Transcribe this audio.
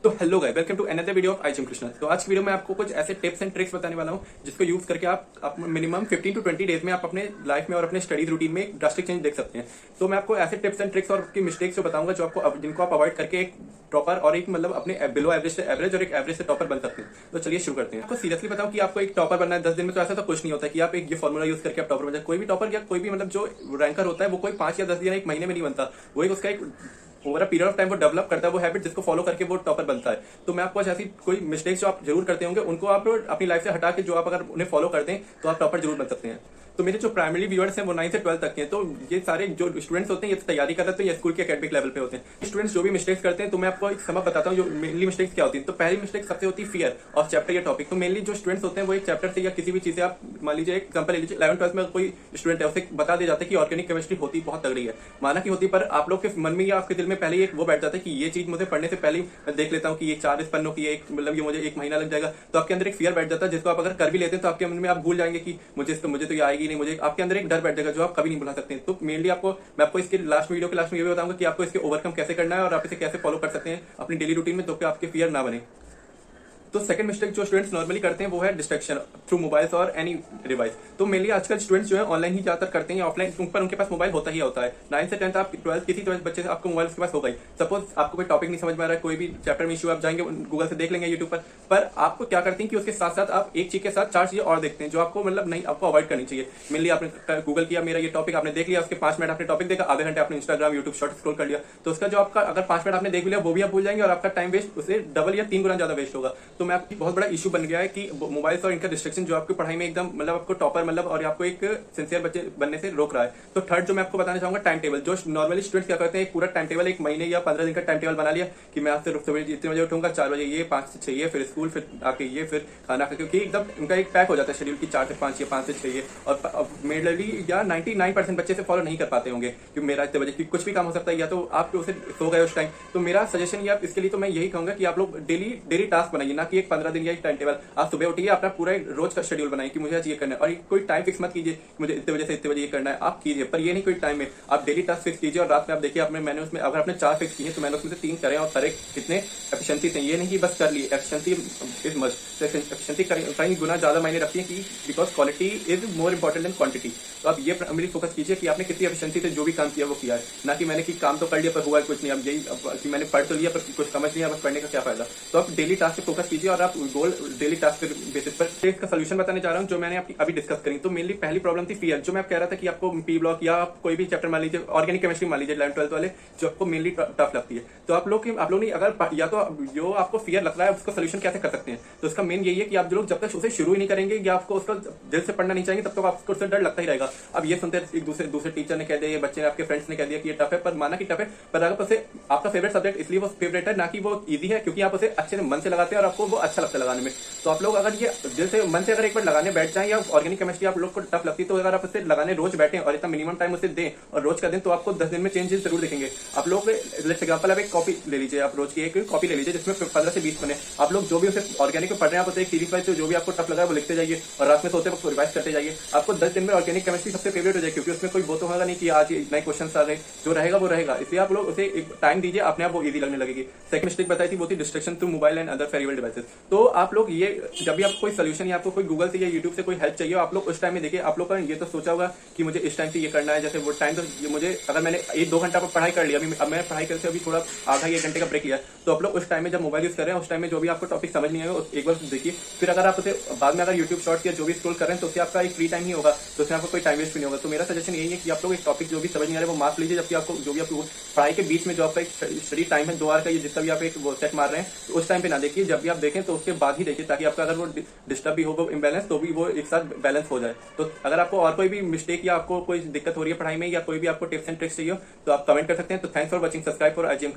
तो hello guys, welcome to another video of I Krishna. तो आज की वीडियो में आपको कुछ ऐसे टिप्स एंड ट्रिक्स बताने वाला हूं जिसको यूज करके आप मिनिमम 15 टू 20 डेज में आप अपने लाइफ में और अपने स्टडीज रूटीन में एक ड्रास्टिक चेंज देख सकते हैं। तो मैं आपको ऐसे टिप्स एंड ट्रिक्स और की मिस्टेक्स जो बताऊंगा जो आपको जिनको आप अवॉइड करके एक टॉपर और एक मतलब अपने बिलो एवरेज से एवरेज और एक एवरेज से टॉपर बन सकते हैं। तो चलिए शुरू करते हैं। आपको सीरियसली बताऊं कि आपको एक टॉपर बनना है 10 दिन में, तो ऐसा तो कुछ नहीं होता कि आप एक ये फॉर्मूला यूज करके आप टॉपर बन जाए। कोई भी टॉपर या कोई भी मतलब जो रैंकर होता है वो कोई 5 या 10 दिन या एक महीने में नहीं बनता। वो एक उसका एक over a period of time वो डेवलप करता है वो हैबिट जिसको फॉलो करके वो टॉपर बनता है। तो मैं आपको ऐसी कोई मिस्टेक्स जो आप जरूर करते होंगे उनको आप अपनी लाइफ से हटा के जो आप अगर उन्हें फॉलो कर दें तो आप टॉपर जरूर बन सकते हैं। तो मेरे जो प्राइमरी व्यूअर्स हैं वो 9 से 12 तक के हैं। तो ये सारे जो स्टूडेंट्स होते हैं ये तैयारी कर रहे हैं तो ये स्कूल के एकेडमिक लेवल पे होते हैं। स्टूडेंट्स जो भी मिस्टेक्स करते हैं तो मैं आपको एक समझ बताता हूँ जो मेनली मिस्टेक्स क्या होती है। तो पहली मिस्टेक सबसे होती है फियर ऑफ चैप्टर या टॉपिक। तो मेनली जो स्टूडेंट्स होते हैं वो एक चैप्टर से या किसी भी चीज से आप मान लीजिए एग्जाम्पल ले लीजिए 11th-12th में कोई स्टूडेंट है उसे बता दिया जाता है कि ऑर्गेनिक केमिस्ट्री होती बहुत तगड़ी है, माना कि होती, पर आप लोग के मन में या आपके दिल में पहले ही एक वो बैठ जाता है कि ये चीज मुझे पढ़ने से पहले मैं देख लेता हूँ कि ये 4 पन्नों की एक मतलब ये मुझे 1 महीना लग जाएगा। तो आपके अंदर एक फियर बैठ जाता है जिसको आप अगर कर भी लेते हैं तो आपके मन में आप भूल जाएंगे कि मुझे तो ये आएगी नहीं, मुझे आपके अंदर एक डर बैठ जाएगा जो आप कभी नहीं भुला सकते हैं। तो मेनली मैं आपको इसके वीडियो के लास्ट में ये भी बताऊंगा कि आपको इसके ओवरकम कैसे करना है और आप इसे कैसे फॉलो कर सकते हैं अपनी डेली रूटीन में, तो कि आपके फियर ना बने। तो सेकंड मिस्टेक जो स्टूडेंट्स नॉर्मली करते हैं वो है डिस्ट्रैक्शन थ्रू मोबाइल्स और एनी डिवाइस। तो मेनली आजकल स्टूडेंट्स जो है ऑनलाइन ही ज्यादातर करते हैं, ऑफलाइन पर उनके पास मोबाइल होता ही होता है। 9 से 10 आप 12 किसी बच्चे से आपको मोबाइल उसके पास होगा ही। सपोज आपको कोई टॉपिक नहीं समझ में आ रहा है, कोई भी चैप्टर में इशू, आप जाएंगे गूगल से देख लेंगे यूट्यूब पर आपको क्या करते हैं कि उसके साथ साथ आप एक चीज के साथ 4 चीजें और देखते हैं जो आपको मतलब नहीं, आपको अवॉइड करनी चाहिए। मेनली आपने गूगल किया, मेरा ये टॉपिक आपने देख लिया, उसके 5 मिनट आपने टॉपिक देखा, आधे घंटे आपने इंस्टाग्राम यूट्यूब शॉर्ट स्क्रॉल कर लिया, तो उसका जो आपका अगर 5 मिनट आपने देख लिया वो भी आप भूल जाएंगे और आपका टाइम वेस्ट उससे डबल या 3 गुना ज्यादा वेस्ट होगा। तो मैं आपकी बहुत बड़ा इशू बन गया है कि मोबाइल्स और इनका डिस्ट्रैक्शन जो आपकी पढ़ाई में एकदम मतलब आपको टॉपर मतलब और आपको एक सिंसियर बच्चे बनने से रोक रहा है। तो थर्ड जो मैं आपको बताना चाहूंगा टाइम टेबल। जो नॉर्मली स्टूडेंट्स क्या करते हैं एक पूरा टाइम टेबल, एक महीने या 15 दिन का टाइम टेबल बना लिया कि मैं आपसे सुबह इतने बजे उठूंगा, 4 बजे ये, 5 से 6 ये, फिर स्कूल, फिर आके ये, फिर खाना खा, क्योंकि एकदम उनका एक पैक हो जाता है शेड्यूल की 4 से 5 या 5 से 6 ये। और मेनली या 99% बच्चे से फॉलो नहीं कर पाते होंगे कि मेरा इतने बजे कुछ भी काम हो सकता है, या तो आप उसे सो गए उस टाइम। तो मेरा सजेशन या इसके लिए तो मैं यही कहूंगा कि आप लोग डेली टास्क बनाइए, ना कि एक 15 दिन या एक टाइम टेबल। आप सुबह उठिए, अपना पूरा रोज का शेड्यूल बनाइए कि मुझे आज ये करना है, और कोई टाइम फिक्स मत कीजिए मुझे इतने बजे से इतने बजे ये करना है, आप कीजिए, पर ये नहीं कोई टाइम में आप डेली टास्क फिक्स कीजिए। और रात में आप देखिए मैंने उसमें अगर आपने 4 फिक्स किए तो मैंने उसमें से 3 करें और सारे कितने एफिशिएंसी से, ये नहीं कि बस कर ली। एफिशिएंसी इज मस्ट, एफिशिएंसी कहीं गुना ज्यादा मायने रखती है कि because quality is more important than quantity. तो आप ये मेरी फोकस कीजिए कि आपने कितनी एफिशिएंसी से जो भी काम किया वो किया है, ना कि मैंने कि काम तो कर लिया पर हुआ कुछ नहीं। अब यही कि मैंने पढ़ तो लिया पर कुछ समझ नहीं आया, बस पढ़ने का क्या फायदा। तो आप डेली टास्क पे फोकस कीजिए और आप गोल डेली टास्क के बेसिस पर इसका सोल्यूशन बताने जा रहा हूं जो मैंने अभी डिस्कस करी। तो मेनली पहली प्रॉब्लम थी फियर, जो मैं कह रहा था कि आपको पी ब्लॉक या कोई भी चैप्टर मान लीजिए ऑर्गेनिक केमिस्ट्री मान लीजिए 11th-12th वाले जो आपको मेनली टफ लगती है। तो आप लोग ने अगर या तो जो आपको फियर लग रहा है उसका सोल्यूशन कैसे कर सकते हैं, तो उसका मेन यही है कि आप जो लोग जब तक उसे शुरू ही नहीं करेंगे या आपको उसका दिल से पढ़ना नहीं चाहेंगे तब तक आपको उससे डर लगता ही रहेगा। अब ये सुनते एक दूसरे टीचर ने कह दिया, ये बच्चे ने आपके फ्रेंड्स ने कह दिया कि ये टफ है, पर माना कि टफ है, पर अगर उसे आपका फेवरेट सब्जेक्ट इसलिए वो फेवरेट है ना कि वो इजी है, क्योंकि आप उसे अच्छे से मन से लगाते हैं और आपको वो अच्छा लगता है लगाने में। तो आप लोग अगर ये दिल से मन से अगर एक बार लगाने बैठ जाएं, या ऑर्गेनिक केमिस्ट्री आप लोग को टफ लगती है तो अगर आप उसे लगाने रोज बैठे और इतना मिनिमम टाइम उसे दें और रोज का दिन, तो आपको 10 दिन में चेंजेस जरूर दिखेंगे। आप लोग एग्जाम्पल आप एक कॉपी ले लीजिए, आप रोज की एक कॉपी ले लीजिए जिसमें 15 से 20 बने। आप लोग जो भी उसे ऑर्गेनिक में पढ़ रहे हैं आप उसे एक सीरीज वाइज जो भी आपको टफ लगा है वो लिखते जाइए और रात में सोते वक्त रिवाइज करते जाइए। आपको 10 दिन में ऑर्गेनिक केमिस्ट्री सबसे फेवरेट हो जाए, क्योंकि उसमें कोई वो तो होगा नहीं कि आज नए क्वेश्चन आ रहे, जो रहेगा वो रहेगा। इसलिए आप लोग उसे एक टाइम दीजिए, अपने आप वो इजी लगने लगेगी। सेकंड मिस्टेक बताई थी वो थी distraction through mobile and other peripheral devices. तो आप लोग ये जब भी आपको कोई सोल्यूशन या आपको कोई गूगल से या यूट्यूब से कोई हेल्प चाहिए आप लोग उस टाइम में देखिए। आप लोग का ये तो सोचा होगा कि मुझे इस टाइम से ये करना है, जैसे वो टाइम तो मुझे अगर मैंने 1-2 घंटा पर पढ़ाई कर लिया, अब मैं पढ़ाई करके अभी थोड़ा आधा 1 घंटे का ब्रेक लिया, तो आप लोग उस टाइम में जब मोबाइल यूज कर रहे हैं उस टाइम में जो भी आपको टॉपिक समझ नहीं आएगा एक बार देखिए। फिर अगर आप उसे बाद में अगर यूट्यूब शॉर्ट्स या जो भी स्क्रॉल कर रहे हैं तो उससे आपका एक फ्री टाइम ही होगा, तो उसमें आपको कोई टाइम वेस्ट भी नहीं होगा। तो मेरा सजेशन यही है कि आप लोग एक टॉपिक जो भी समझ नहीं आ रहा है वो मार्क लीजिए, जबकि आपको जो भी आपको पढ़ाई के बीच में जो आपका एक स्टडी टाइम है 2 आवर का, ये जितना भी आप एक वो सेट मार रहे हैं तो उस टाइम पे ना देखिए, जब भी आप देखें तो उसके बाद ही देखिए, ताकि आपका अगर वो डिस्टर्ब भी होगा इम्बैलेंस तो भी वो एक साथ बैलेंस हो जाए। तो अगर आपको और कोई भी मिस्टेक या आपको कोई दिक्कत हो रही है पढ़ाई में या कोई भी आपको टिप्स एंड ट्रिक्स चाहिए तो आप कमेंट कर सकते हैं। तो thanks for watching, subscribe for IGM।